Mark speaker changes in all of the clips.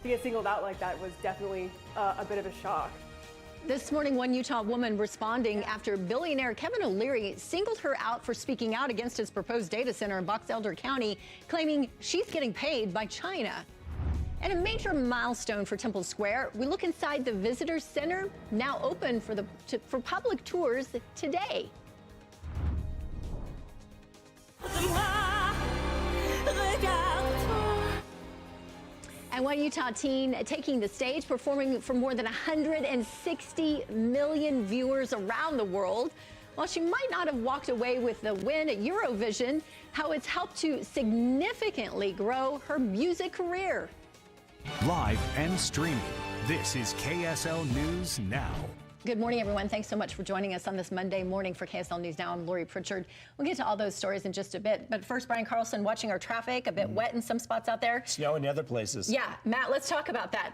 Speaker 1: to get singled out like that was definitely a bit of a shock.
Speaker 2: This morning, one Utah woman responding after billionaire Kevin O'Leary singled her out for speaking out against his proposed data center in Box Elder County, claiming she's getting paid by China. And a major milestone for Temple Square, we look inside the Visitor Center, now open for public tours today. And one Utah teen taking the stage, performing for more than 160 million viewers around the world. While she might not have walked away with the win at Eurovision, how it's helped to significantly grow her music career.
Speaker 3: Live and streaming, this is KSL News Now.
Speaker 2: Good morning, everyone. Thanks so much for joining us on this Monday morning for KSL News Now. I'm Lori Pritchard. We'll get to all those stories in just a bit. But first, Brian Carlson, watching our traffic, a bit wet in some spots out there.
Speaker 4: Snow in other places.
Speaker 2: Yeah, Matt, let's talk about that.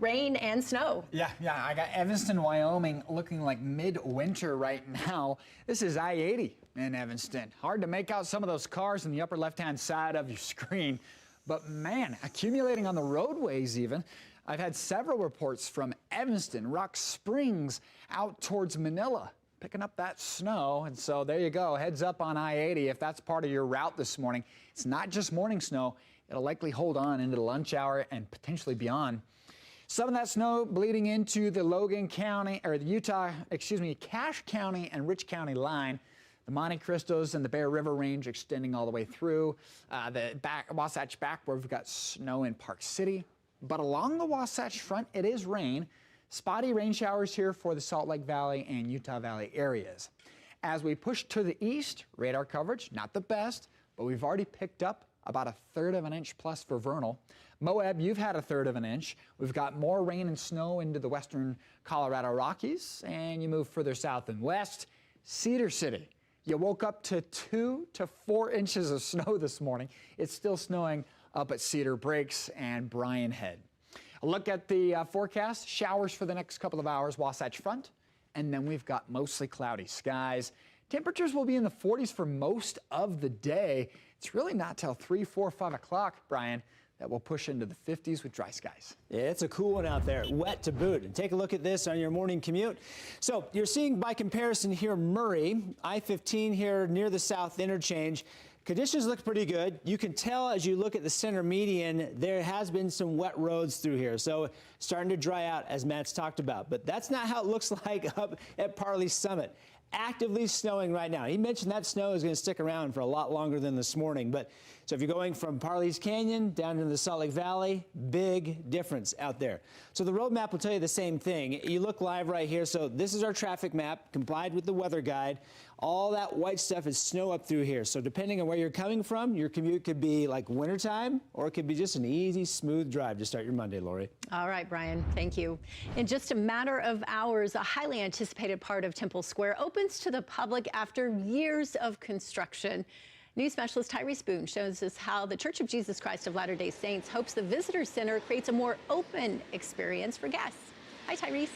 Speaker 2: Rain and snow.
Speaker 5: Yeah, I got Evanston, Wyoming looking like midwinter right now. This is I-80 in Evanston. Hard to make out some of those cars in the upper left-hand side of your screen. But man, accumulating on the roadways even. I've had several reports from Evanston, Rock Springs, out towards Manila, picking up that snow. And so there you go, heads up on I-80 if that's part of your route this morning. It's not just morning snow. It'll likely hold on into the lunch hour and potentially beyond. Some of that snow bleeding into the Logan County, or the Cache County and Rich County line. The Monte Cristos and the Bear River Range extending all the way through. The Wasatch back where we've got snow in Park City. But along the Wasatch front, it is rain. Spotty rain showers here for the Salt Lake Valley and Utah Valley areas. As we push to the east, radar coverage, not the best, but we've already picked up about 1/3 of an inch plus for Vernal. Moab, you've had 1/3 of an inch. We've got more rain and snow into the western Colorado Rockies, and you move further south and west. Cedar City, you woke up to 2 to 4 inches of snow this morning. It's still snowing up at Cedar Breaks and Bryan Head. A look at the forecast, showers for the next couple of hours, Wasatch Front, and then we've got mostly cloudy skies. Temperatures will be in the 40s for most of the day. It's really not till 3, 4, 5 o'clock, Brian, that will push into the 50s with dry skies.
Speaker 4: Yeah, it's a cool one out there, wet to boot. And take a look at this on your morning commute. So you're seeing by comparison here Murray, I-15 here near the South Interchange. Conditions look pretty good. You can tell as you look at the center median, there has been some wet roads through here. So starting to dry out as Matt's talked about. But that's not how it looks like up at Parley Summit. Actively snowing right now. He mentioned that snow is going to stick around for a lot longer than this morning. But so if you're going from Parley's Canyon down into the Salt Lake Valley, big difference out there. So the road map will tell you the same thing. You look live right here. So this is our traffic map, complied with the weather guide. All that white stuff is snow up through here. So depending on where you're coming from, your commute could be like wintertime, or it could be just an easy, smooth drive to start your Monday, Lori.
Speaker 2: All right, Brian, thank you. In just a matter of hours, a highly anticipated part of Temple Square opens to the public after years of construction. News specialist Tyrese Boone shows us how the Church of Jesus Christ of Latter-day Saints hopes the Visitor Center creates a more open experience for guests. Hi, Tyrese.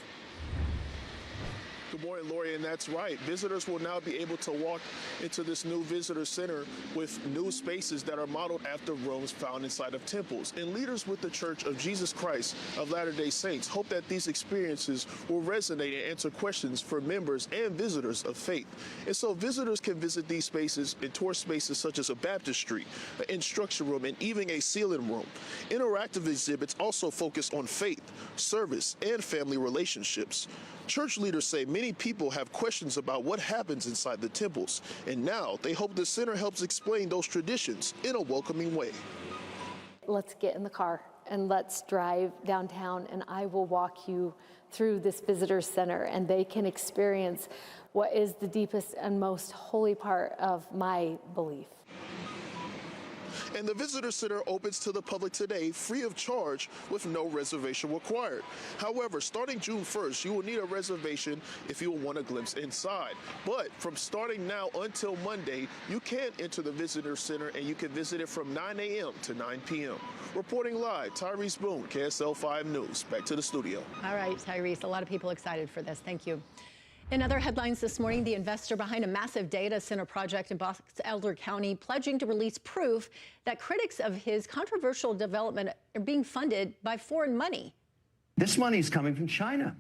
Speaker 6: Good morning, Lori, and that's right. Visitors will now be able to walk into this new visitor center with new spaces that are modeled after rooms found inside of temples. And leaders with the Church of Jesus Christ of Latter-day Saints hope that these experiences will resonate and answer questions for members and visitors of faith. And so visitors can visit these spaces and tour spaces such as a baptistry, an instruction room, and even a sealing room. Interactive exhibits also focus on faith, service, and family relationships. Church leaders say many people have questions about what happens inside the temples, and now they hope the center helps explain those traditions in a welcoming way.
Speaker 7: Let's get in the car and let's drive downtown, and I will walk you through this visitor center, and they can experience what is the deepest and most holy part of my belief.
Speaker 6: And the Visitor Center opens to the public today free of charge with no reservation required. However, starting June 1st, you will need a reservation if you want a glimpse inside. But from starting now until Monday, you can enter the Visitor Center and you can visit it from 9 a.m. to 9 p.m. Reporting live, Tyrese Boone, KSL 5 News. Back to the studio.
Speaker 2: All right, Tyrese, a lot of people excited for this. Thank you. In other headlines this morning, the investor behind a massive data center project in Box Elder County pledging to release proof that critics of his controversial development are being funded by foreign money.
Speaker 8: This money is coming from China.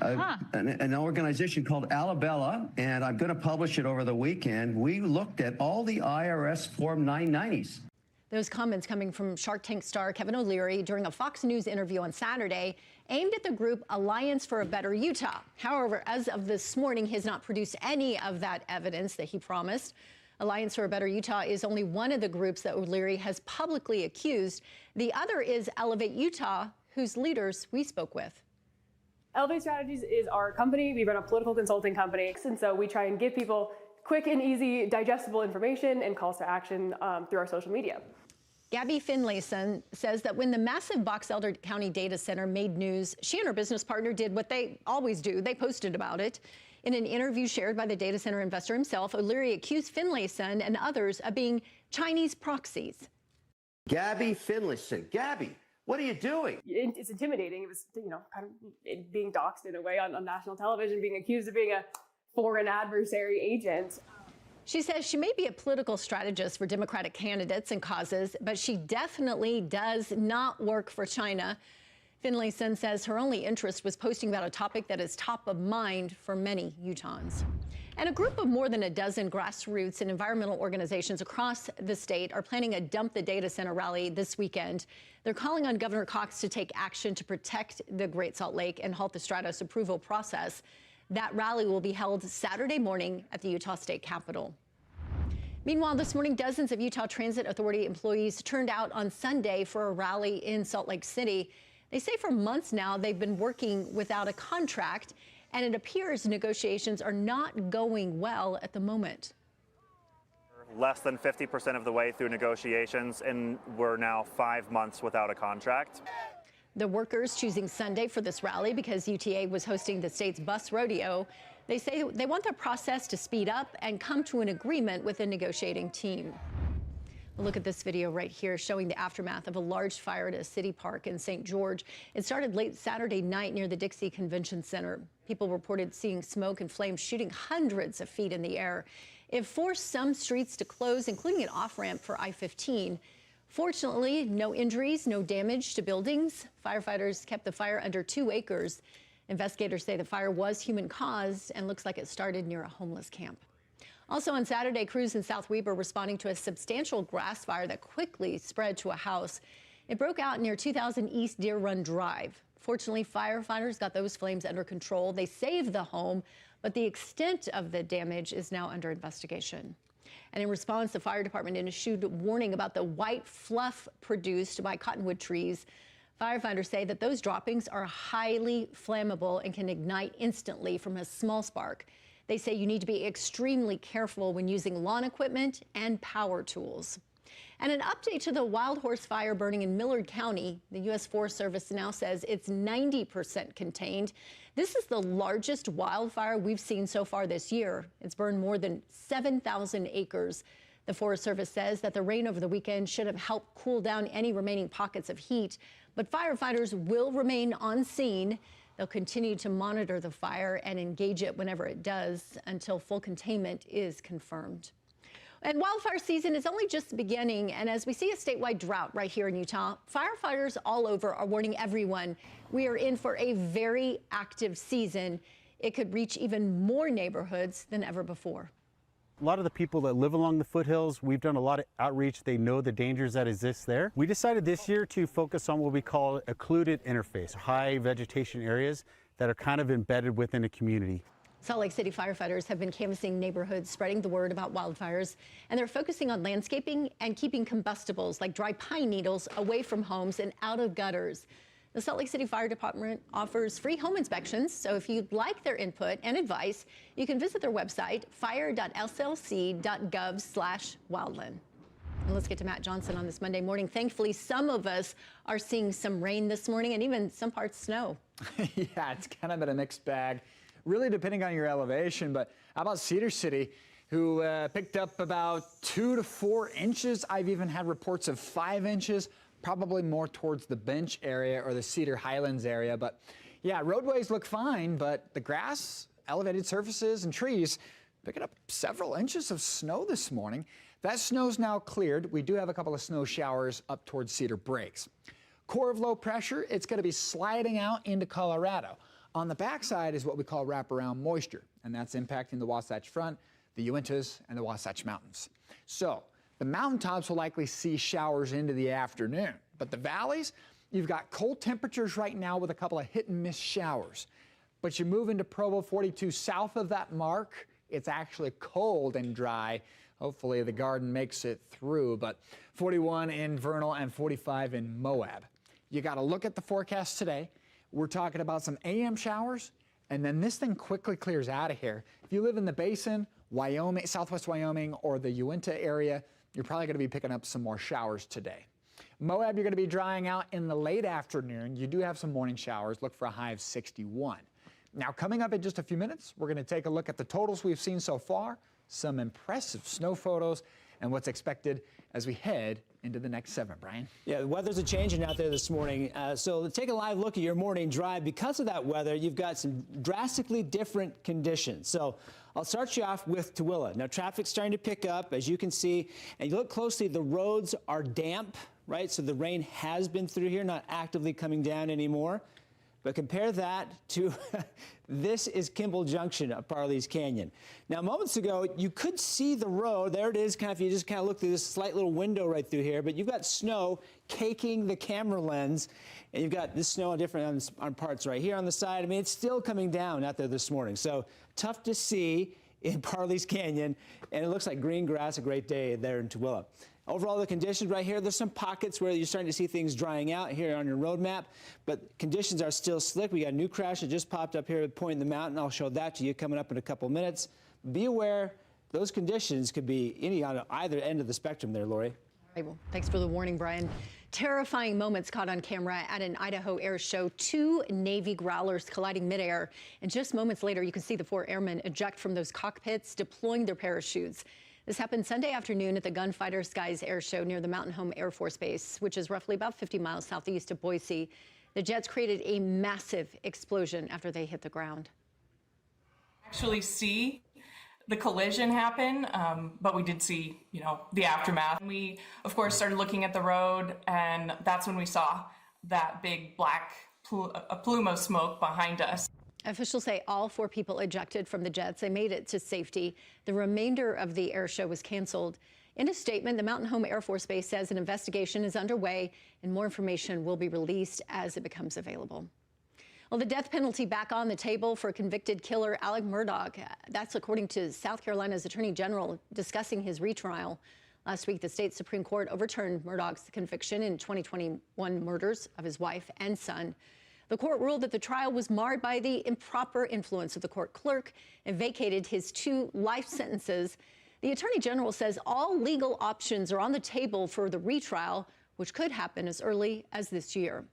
Speaker 8: An organization called Alabella, and I'm going to publish it over the weekend. We looked at all the IRS Form 990s.
Speaker 2: Those comments coming from Shark Tank star Kevin O'Leary during a Fox News interview on Saturday aimed at the group Alliance for a Better Utah. However, as of this morning, he has not produced any of that evidence that he promised. Alliance for a Better Utah is only one of the groups that O'Leary has publicly accused. The other is Elevate Utah, whose leaders we spoke with.
Speaker 1: Elevate Strategies is our company. We run a political consulting company, and so we try and give people quick and easy, digestible information and calls to action through our social media.
Speaker 2: Gabby Finlayson says that when the massive Box Elder County data center made news, she and her business partner did what they always do. They posted about it. In an interview shared by the data center investor himself, O'Leary accused Finlayson and others of being Chinese proxies.
Speaker 8: Gabby Finlayson. Gabby, what are you doing?
Speaker 1: It's intimidating. It was, kind of being doxxed in a way on national television, being accused of being a foreign adversary agent.
Speaker 2: She says she may be a political strategist for Democratic candidates and causes, but she definitely does not work for China. Finlayson says her only interest was posting about a topic that is top of mind for many Utahns. And a group of more than a dozen grassroots and environmental organizations across the state are planning a Dump the Data Center rally this weekend. They're calling on Governor Cox to take action to protect the Great Salt Lake and halt the Stratos approval process. That rally will be held Saturday morning at the Utah State Capitol. Meanwhile, this morning, dozens of Utah Transit Authority employees turned out on Sunday for a rally in Salt Lake City. They say for months now they've been working without a contract, and it appears negotiations are not going well at the moment.
Speaker 9: Less than 50% of the way through negotiations, and we're now 5 months without a contract.
Speaker 2: The workers choosing Sunday for this rally because UTA was hosting the state's bus rodeo. They say they want the process to speed up and come to an agreement with the negotiating team. Look at this video right here showing the aftermath of a large fire at a city park in St. George. It started late Saturday night near the Dixie Convention Center. People reported seeing smoke and flames shooting hundreds of feet in the air. It forced some streets to close, including an off-ramp for I-15. Fortunately, no injuries, no damage to buildings. Firefighters kept the fire under 2 acres. Investigators say the fire was human-caused and looks like it started near a homeless camp. Also on Saturday, crews in South Weber responding to a substantial grass fire that quickly spread to a house. It broke out near 2000 East Deer Run Drive. Fortunately, firefighters got those flames under control. They saved the home, but the extent of the damage is now under investigation. And in response, the fire department issued a warning about the white fluff produced by cottonwood trees. Firefighters say that those droppings are highly flammable and can ignite instantly from a small spark. They say you need to be extremely careful when using lawn equipment and power tools. And an update to the wild horse fire burning in Millard County. The U.S. Forest Service now says it's 90% contained. This is the largest wildfire we've seen so far this year. It's burned more than 7,000 acres. The Forest Service says that the rain over the weekend should have helped cool down any remaining pockets of heat, but firefighters will remain on scene. They'll continue to monitor the fire and engage it whenever it does until full containment is confirmed. And wildfire season is only just beginning, and as we see a statewide drought right here in Utah, firefighters all over are warning everyone we are in for a very active season. It could reach even more neighborhoods than ever before.
Speaker 10: A lot of the people that live along the foothills, we've done a lot of outreach. They know the dangers that exist there. We decided this year to focus on what we call occluded interface, high vegetation areas that are kind of embedded within a community.
Speaker 2: Salt Lake City firefighters have been canvassing neighborhoods, spreading the word about wildfires, and they're focusing on landscaping and keeping combustibles like dry pine needles away from homes and out of gutters. The Salt Lake City Fire Department offers free home inspections, so if you'd like their input and advice, you can visit their website, fire.slc.gov/wildland. And let's get to Matt Johnson on this Monday morning. Thankfully, some of us are seeing some rain this morning and even some parts snow.
Speaker 5: Yeah, it's kind of been a mixed bag, really depending on your elevation. But how about Cedar City, who picked up about 2 to 4 inches? I've even had reports of 5 inches, probably more towards the Bench area or the Cedar Highlands area. But yeah, roadways look fine, but the grass elevated surfaces and trees, picking up several inches of snow this morning. That snow's now cleared. We do have a couple of snow showers up towards Cedar Breaks. Core of low pressure, it's going to be sliding out into Colorado. On the backside is what we call wraparound moisture, and that's impacting the Wasatch Front, the Uintas, and the Wasatch Mountains. So the mountaintops will likely see showers into the afternoon, but the valleys, you've got cold temperatures right now with a couple of hit and miss showers. But you move into Provo 42 south of that mark, it's actually cold and dry. Hopefully the garden makes it through, but 41 in Vernal and 45 in Moab. You got to look at the forecast today. We're talking about some AM showers, and then this thing quickly clears out of here. If you live in the basin, Wyoming, southwest Wyoming, or the Uinta area, you're probably going to be picking up some more showers today. Moab, you're going to be drying out in the late afternoon. You do have some morning showers. Look for a high of 61. Now, coming up in just a few minutes, we're going to take a look at the totals we've seen so far, some impressive snow photos, and what's expected as we head into the next 7, Brian.
Speaker 4: Yeah, the weather's changing out there this morning. So let's take a live look at your morning drive. Because of that weather, you've got some drastically different conditions. So I'll start you off with Tooele. Now, traffic's starting to pick up, as you can see. And you look closely, the roads are damp, right? So the rain has been through here, not actively coming down anymore. But compare that to this is Kimball Junction up Parley's Canyon. Now, moments ago, you could see the road. There it is, kind of, if you just kind of look through this slight little window right through here. But you've got snow caking the camera lens, and you've got this snow on different on parts right here on the side. I mean, it's still coming down out there this morning. So tough to see in Parley's Canyon, and it looks like green grass, a great day there in Tooele. Overall, the conditions right here, there's some pockets where you're starting to see things drying out here on your road map, but conditions are still slick. We got a new crash that just popped up here at Point in the Mountain. I'll show that to you coming up in a couple minutes. Be aware, those conditions could be any on either end of the spectrum there, Lori.
Speaker 2: Well, thanks for the warning, Brian. Terrifying moments caught on camera at an Idaho air show. 2 Navy growlers colliding midair, and just moments later, you can see the 4 airmen eject from those cockpits, deploying their parachutes. This happened Sunday afternoon at the Gunfighter Skies Air Show near the Mountain Home Air Force Base, which is roughly about 50 miles southeast of Boise. The jets created a massive explosion after they hit the ground.
Speaker 11: Actually see the collision happen, but we did see, the aftermath. We, of course, started looking at the road, and that's when we saw that big black plume of smoke behind us.
Speaker 2: Officials say all 4 people ejected from the jets. They made it to safety. The remainder of the air show was canceled. In a statement, the Mountain Home Air Force Base says an investigation is underway and more information will be released as it becomes available. Well, the death penalty back on the table for convicted killer Alec Murdaugh. That's according to South Carolina's Attorney General discussing his retrial. Last week, the state Supreme Court overturned Murdaugh's conviction in 2021 murders of his wife and son. The court ruled that the trial was marred by the improper influence of the court clerk and vacated his 2 life sentences. The Attorney General says all legal options are on the table for the retrial, which could happen as early as this year.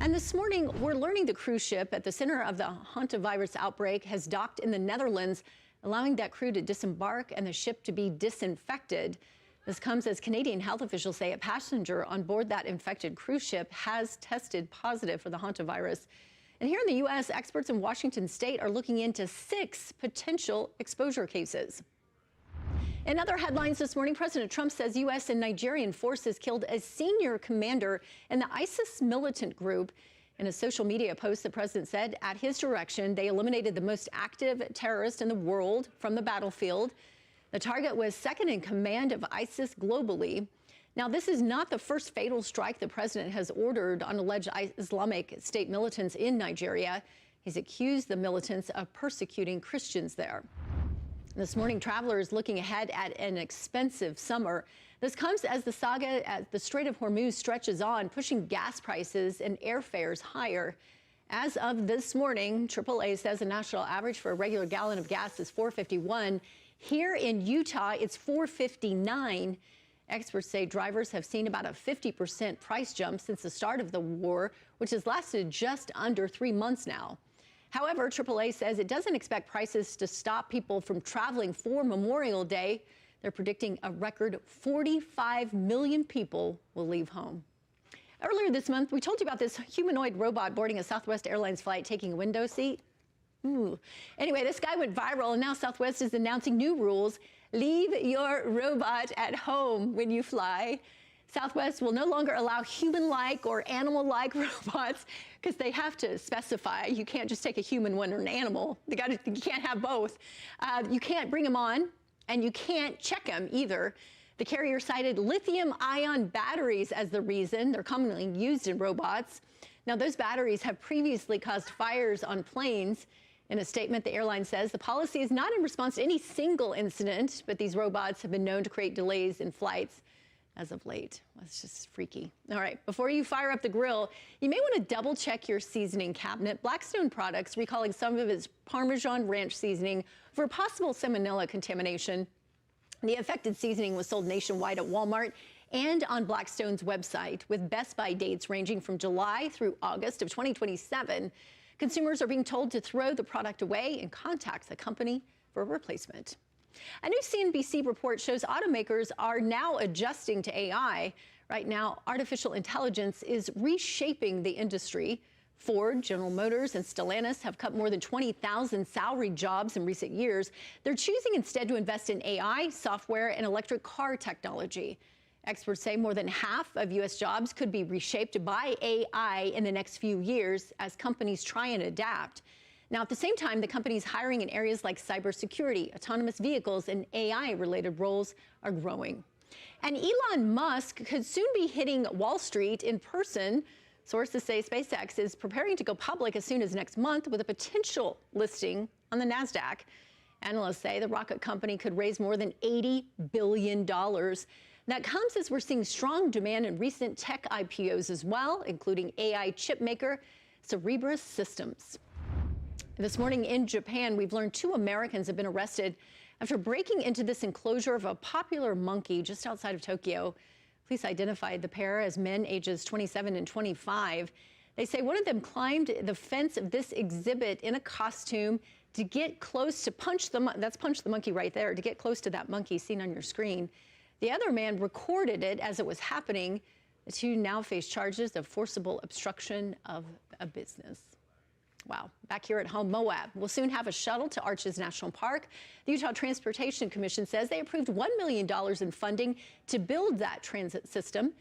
Speaker 2: And this morning, we're learning the cruise ship at the center of the hantavirus outbreak has docked in the Netherlands, allowing that crew to disembark and the ship to be disinfected. This comes as Canadian health officials say a passenger on board that infected cruise ship has tested positive for the hantavirus. And here in the U.S., experts in Washington state are looking into 6 potential exposure cases. In other headlines this morning, President Trump says U.S. and Nigerian forces killed a senior commander in the ISIS militant group. In a social media post, the president said at his direction, they eliminated the most active terrorist in the world from the battlefield. The target was second in command of ISIS globally. Now, this is not the first fatal strike the president has ordered on alleged Islamic State militants in Nigeria. He's accused the militants of persecuting Christians there. This morning, travelers looking ahead at an expensive summer. This comes as the saga at the Strait of Hormuz stretches on, pushing gas prices and airfares higher. As of this morning, AAA says the national average for a regular gallon of gas is $4.51. Here in Utah, it's $4.59. Experts say drivers have seen about a 50% price jump since the start of the war, which has lasted just under 3 months now. However, AAA says it doesn't expect prices to stop people from traveling for Memorial Day. They're predicting a record 45 million people will leave home. Earlier this month, we told you about this humanoid robot boarding a Southwest Airlines flight taking a window seat. Ooh. Anyway, this guy went viral, and now Southwest is announcing new rules. Leave your robot at home when you fly. Southwest will no longer allow human-like or animal-like robots because they have to specify. You can't just take a human one or an animal. You can't have both. You can't bring them on, and you can't check them either. The carrier cited lithium-ion batteries as the reason. They're commonly used in robots. Now, those batteries have previously caused fires on planes. In a statement, the airline says the policy is not in response to any single incident, but these robots have been known to create delays in flights as of late. That's just freaky. All right, before you fire up the grill, you may want to double check your seasoning cabinet. Blackstone Products recalling some of its Parmesan ranch seasoning for possible salmonella contamination. The affected seasoning was sold nationwide at Walmart and on Blackstone's website, with Best By dates ranging from July through August of 2027. Consumers are being told to throw the product away and contact the company for a replacement. A new CNBC report shows automakers are now adjusting to AI. Right now, artificial intelligence is reshaping the industry. Ford, General Motors, and Stellantis have cut more than 20,000 salaried jobs in recent years. They're choosing instead to invest in AI, software, and electric car technology. Experts say more than half of U.S. jobs could be reshaped by AI in the next few years as companies try and adapt. Now, at the same time, the companies hiring in areas like cybersecurity, autonomous vehicles, and AI-related roles are growing. And Elon Musk could soon be hitting Wall Street in person. Sources say SpaceX is preparing to go public as soon as next month with a potential listing on the NASDAQ. Analysts say the rocket company could raise more than $80 billion. That comes as we're seeing strong demand in recent tech IPOs as well, including AI chip maker Cerebras Systems. This morning in Japan, we've learned 2 Americans have been arrested after breaking into this enclosure of a popular monkey just outside of Tokyo. Police identified the pair as men ages 27 and 25. They say one of them climbed the fence of this exhibit in a costume to get close to Punch the Monkey right there, to get close to that monkey seen on your screen. The other man recorded it as it was happening. The 2 now face charges of forcible obstruction of a business. Wow. Back here at home, Moab will soon have a shuttle to Arches National Park. The Utah Transportation Commission says they approved $1 million in funding to build that transit system.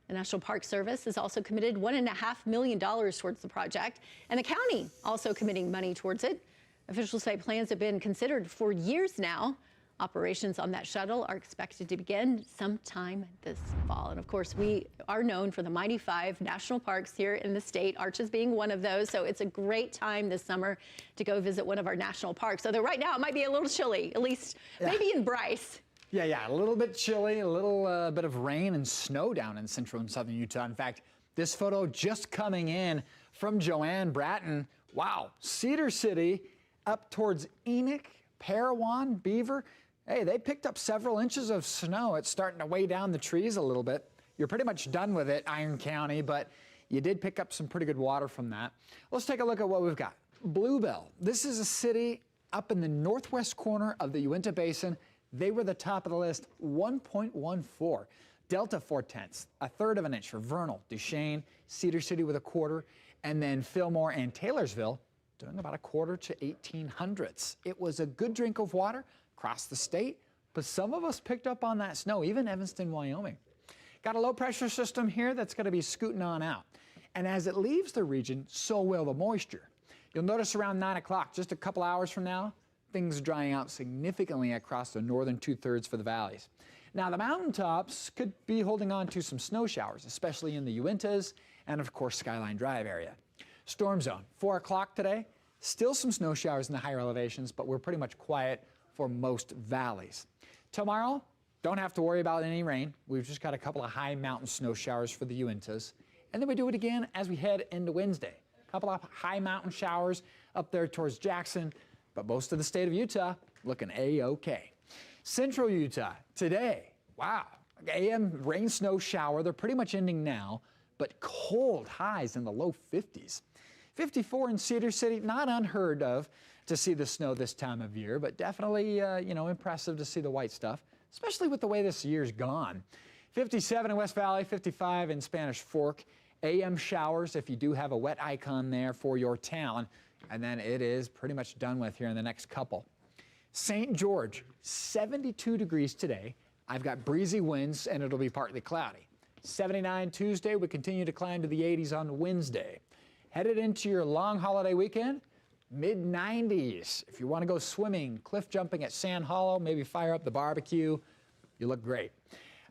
Speaker 2: The National Park Service has also committed $1.5 million towards the project, and the county also committing money towards it. Officials say plans have been considered for years now. Operations on that shuttle are expected to begin sometime this fall. And of course, we are known for the mighty 5 national parks here in the state, Arches being one of those. So it's a great time this summer to go visit one of our national parks. Although right now it might be a little chilly, at least maybe in Bryce.
Speaker 5: Yeah, a little bit chilly, a little bit of rain and snow down in central and southern Utah. In fact, this photo just coming in from Joanne Bratton. Wow, Cedar City up towards Enoch, Parowan, Beaver. Hey, they picked up several inches of snow. It's starting to weigh down the trees a little bit. You're pretty much done with it, Iron County, but you did pick up some pretty good water from that. Let's take a look at what we've got. Bluebell. This is a city up in the northwest corner of the Uinta Basin. They were the top of the list, 1.14. Delta 4/10, 1/3 of an inch for Vernal, Duchesne, Cedar City with 1/4, and then Fillmore and Taylorsville doing about 1/4 to 1800ths. It was a good drink of water across the state, but some of us picked up on that snow, even Evanston, Wyoming. Got a low pressure system here that's going to be scooting on out. And as it leaves the region, so will the moisture. You'll notice around 9 o'clock, just a couple hours from now, things drying out significantly across the northern 2/3 for the valleys. Now, the mountaintops could be holding on to some snow showers, especially in the Uintas and, of course, Skyline Drive area. Storm zone, 4 o'clock today. Still some snow showers in the higher elevations, but we're pretty much quiet for most valleys. Tomorrow, don't have to worry about any rain. We've just got a couple of high mountain snow showers for the Uintas. And then we do it again as we head into Wednesday. A couple of high mountain showers up there towards Jackson, but most of the state of Utah looking A-OK. Central Utah today, wow, AM rain snow shower. They're pretty much ending now, but cold highs in the low 50s. 54 in Cedar City, not unheard of to see the snow this time of year, but definitely, impressive to see the white stuff, especially with the way this year's gone. 57 in West Valley, 55 in Spanish Fork. AM showers if you do have a wet icon there for your town. and then it is pretty much done with here in the next couple. St. George, 72 degrees today. I've got breezy winds, and it'll be partly cloudy. 79 Tuesday. We continue to climb to the 80s on Wednesday. Headed into your long holiday weekend, mid-90s. If you want to go swimming, cliff jumping at Sand Hollow, maybe fire up the barbecue, you look great.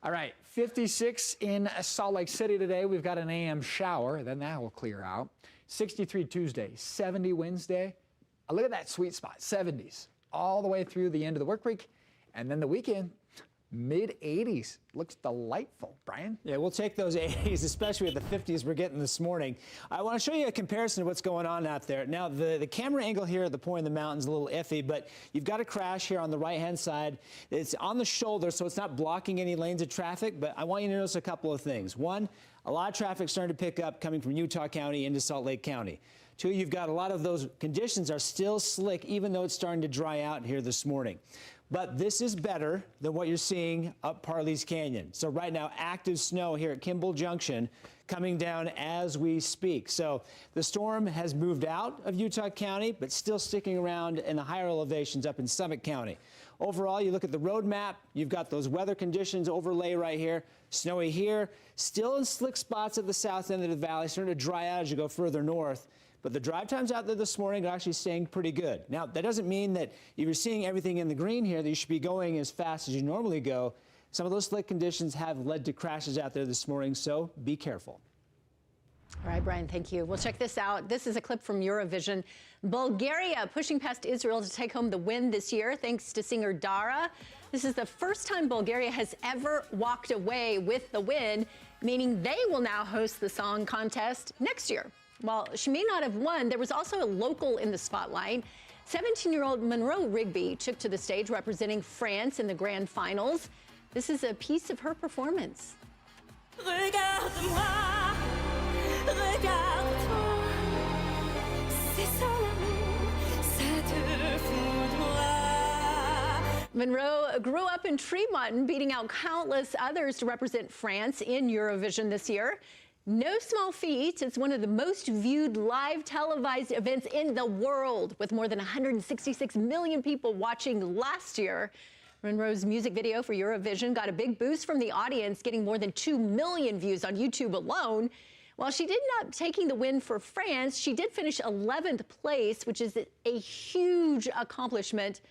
Speaker 5: All right, 56 in Salt Lake City today. We've got an AM shower, then that will clear out. 63 Tuesday, 70 Wednesday. Look at that sweet spot, 70s, all the way through the end of the work week. And then the weekend, mid-80s. Looks delightful. Brian?
Speaker 4: Yeah, we'll take those 80s, especially with the 50s we're getting this morning. I want to show you a comparison of what's going on out there. Now, the camera angle here at the point in the mountain is a little iffy, but you've got a crash here on the right-hand side. It's on the shoulder, so it's not blocking any lanes of traffic, but I want you to notice a couple of things. One, a lot of traffic starting to pick up coming from Utah County into Salt Lake County. Two, you've got a lot of those conditions are still slick, even though it's starting to dry out here this morning. But this is better than what you're seeing up Parley's Canyon. So right now, active snow here at Kimball Junction coming down as we speak. So the storm has moved out of Utah County, but still sticking around in the higher elevations up in Summit County. Overall, you look at the road map, you've got those weather conditions overlay right here. Snowy here, still in slick spots at the south end of the valley, starting to dry out as you go further north. But the drive times out there this morning are actually staying pretty good. Now, that doesn't mean that if you're seeing everything in the green here that you should be going as fast as you normally go. Some of those slick conditions have led to crashes out there this morning, so be careful.
Speaker 2: All right, Brian, thank you. Well, check this out. This is a clip from Eurovision. Bulgaria pushing past Israel to take home the win this year, thanks to singer Dara. This is the first time Bulgaria has ever walked away with the win, meaning they will now host the song contest next year. While she may not have won, there was also a local in the spotlight. 17-year-old Monroe Rigby took to the stage representing France in the grand finals. This is a piece of her performance.
Speaker 12: Regarde-moi, regarde-toi, c'est ça l'amour, ça te fout de moi.
Speaker 2: Monroe grew up in Tremont, beating out countless others to represent France in Eurovision this year. No small feat. It's one of the most viewed live televised events in the world, with more than 166 million people watching last year. Monroe's music video for Eurovision got a big boost from the audience, getting more than 2 million views on YouTube alone. While she did end up taking the win for France, she did finish 11th place, which is a huge accomplishment.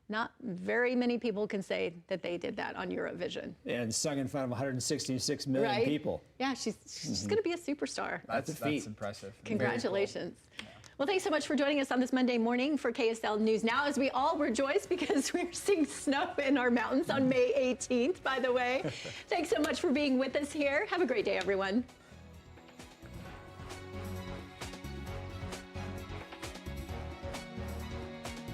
Speaker 2: Not very many people can say that they did that on Eurovision.
Speaker 4: And sung in front of 166 million people.
Speaker 2: Yeah, she's going to be a superstar.
Speaker 5: That's impressive.
Speaker 2: Congratulations. Cool. Well, thanks so much for joining us on this Monday morning for KSL News Now, as we all rejoice because we're seeing snow in our mountains on May 18th, by the way. Thanks so much for being with us here. Have a great day, everyone.